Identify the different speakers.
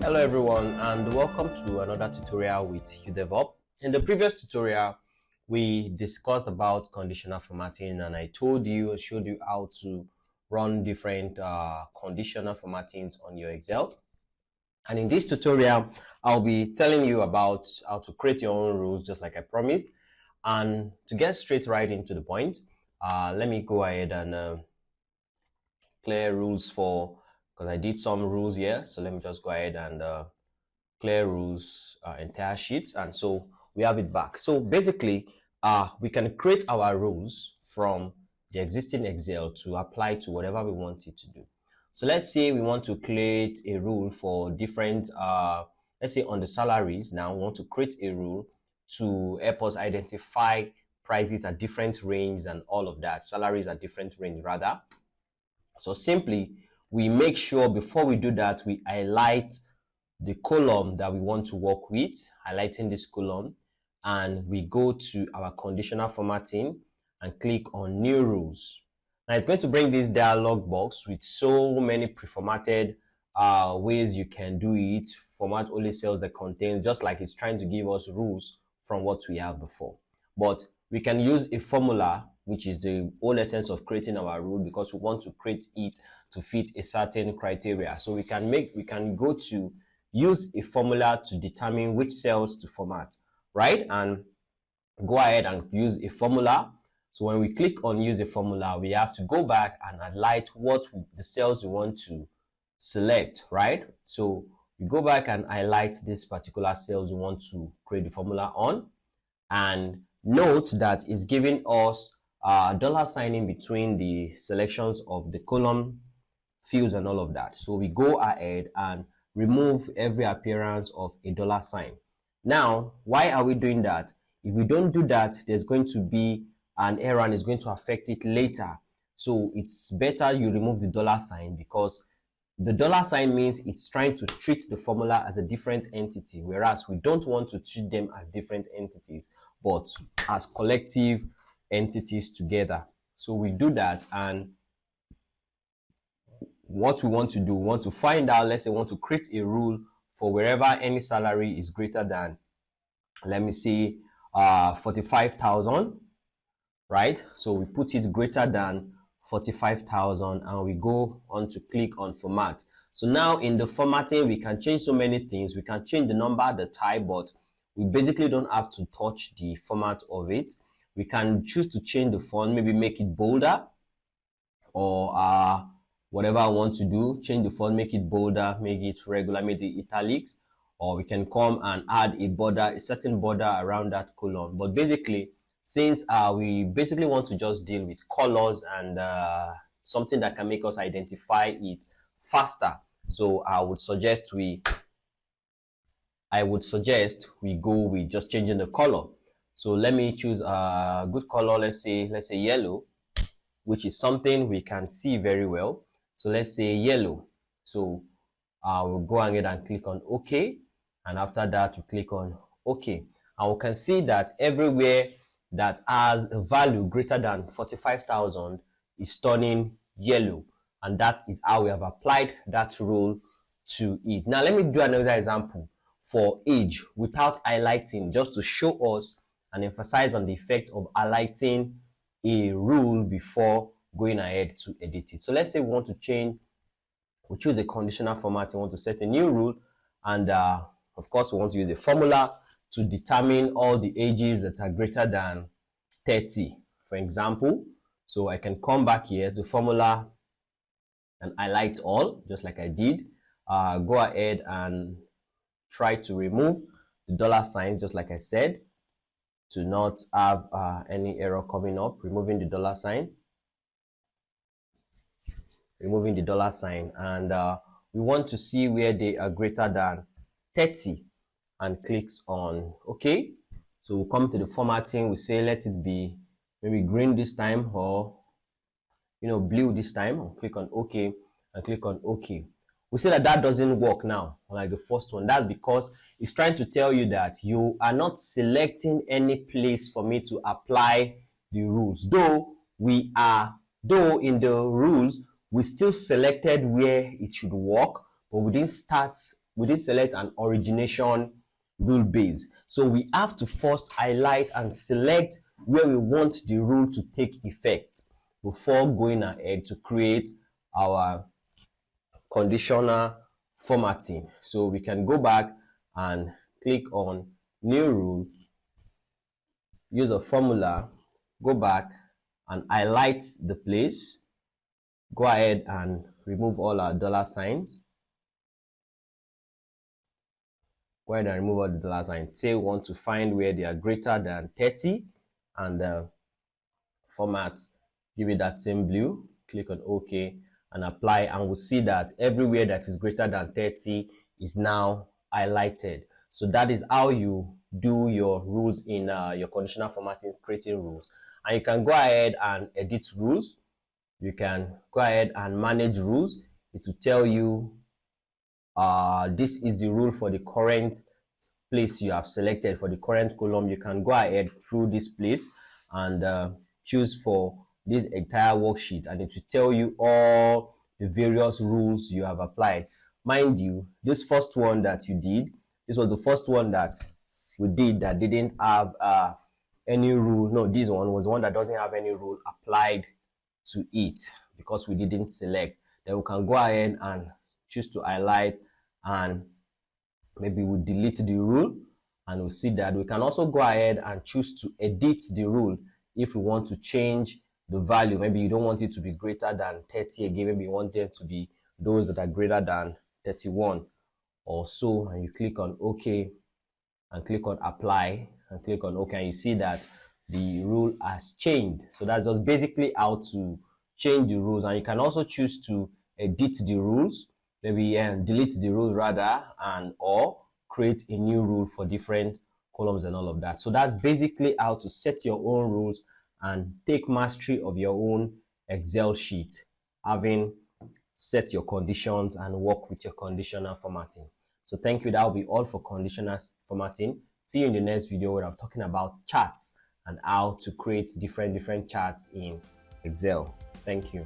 Speaker 1: Hello everyone and welcome to another tutorial with YouDevHub. In the previous tutorial, we discussed about conditional formatting and I showed you how to run different conditional formattings on your Excel. And in this tutorial, I'll be telling you about how to create your own rules just like I promised. And to get straight right into the point, let me go ahead and clear rules because I did some rules here. So let me just go ahead and clear rules entire sheet, and so we have it back. So basically we can create our rules from the existing Excel to apply to whatever we want it to do. So let's say we want to create a rule for different let's say on the salaries. Now we want to create a rule to help us identify prices at different ranges and all of that, salaries at different range rather. So simply we make sure before we do that we highlight the column that we want to work with, highlighting this column, and we go to our conditional formatting and click on new rules. Now it's going to bring this dialog box with so many pre-formatted ways you can do it. Format only cells that contains, just like it's trying to give us rules from what we have before. But we can use a formula, which is the whole essence of creating our rule, because we want to create it to fit a certain criteria. So we can go to use a formula to determine which cells to format, right? And go ahead and use a formula. So when we click on use a formula, we have to go back and highlight the cells we want to select, right? So we go back and highlight this particular cells we want to create the formula on, and note that it's giving us a $sign in between the selections of the column fields and all of that. So we go ahead and remove every appearance of a $sign. Now, why are we doing that? If we don't do that, there's going to be an error and it's going to affect it later. So it's better you remove the $sign, because the $sign means it's trying to treat the formula as a different entity, whereas we don't want to treat them as different entities, but as collective entities together. So we do that, and what we want to do, we want to find out, let's say we want to create a rule for wherever any salary is greater than, let me see, 45,000, right? So we put it greater than 45,000 and we go on to click on format. So now in the formatting, we can change so many things. We can change the number, the type, but we basically don't have to touch the format of it. We can choose to change the font, maybe make it bolder, or whatever I want to do, change the font, make it bolder, make it regular, make it italics, or we can come and add a border, a certain border around that column. But basically, since we basically want to just deal with colors and something that can make us identify it faster, so I would suggest we go with just changing the color. So let me choose a good color, let's say yellow, which is something we can see very well. So let's say yellow. So we'll go ahead and click on OK, and after that we click on OK, and we can see that everywhere that has a value greater than 45,000 is turning yellow, and that is how we have applied that rule to it. Now let me do another example for age without highlighting, just to show us and emphasize on the effect of highlighting a rule before going ahead to edit it. So let's say we want to change, we choose a conditional format, we want to set a new rule, and of course we want to use a formula to determine all the ages that are greater than 30, for example. So I can come back here to formula and highlight all, just like I did. Go ahead and try to remove the $sign, just like I said, to not have any error coming up. Removing the $sign, and we want to see where they are greater than 30 and clicks on OK. So we'll come to the formatting, we say let it be maybe green this time, or blue this time, and click on OK and click on OK. We say that doesn't work now, like the first one. That's because it's trying to tell you that you are not selecting any place for me to apply the rules. Though in the rules, we still selected where it should work, but we didn't start we did select an origination rule base. So we have to first highlight and select where we want the rule to take effect before going ahead to create our conditional formatting. So we can go back and click on new rule, use a formula, go back and highlight the place, go ahead and remove all our dollar signs. Go ahead and remove all the dollar signs. Say we want to find where they are greater than 30 and format, give it that same blue, click on OK and apply, and we'll see that everywhere that is greater than 30 is now highlighted. So that is how you do your rules in your conditional formatting, creating rules. And you can go ahead and edit rules. You can go ahead and manage rules. It will tell you this is the rule for the current place you have selected, for the current column. You can go ahead through this place and choose for this entire worksheet, and it will tell you all the various rules you have applied. Mind you, this first one that you did, this was the first one that we did that didn't have any rule. No, this one was one that doesn't have any rule applied to it because we didn't select. Then we can go ahead and choose to highlight, and maybe we'll delete the rule, and we'll see that we can also go ahead and choose to edit the rule if we want to change the value. Maybe you don't want it to be greater than 30 again, maybe you want them to be those that are greater than 31 or so, and you click on OK and click on apply and click on OK, and you see that the rule has changed. So that's just basically how to change the rules. And you can also choose to edit the rules, maybe delete the rules rather, and or create a new rule for different columns and all of that. So that's basically how to set your own rules and take mastery of your own Excel sheet, having set your conditions and work with your conditional formatting. So thank you. That will be all for conditional formatting. See you in the next video where I'm talking about charts and how to create different charts in Excel. Thank you.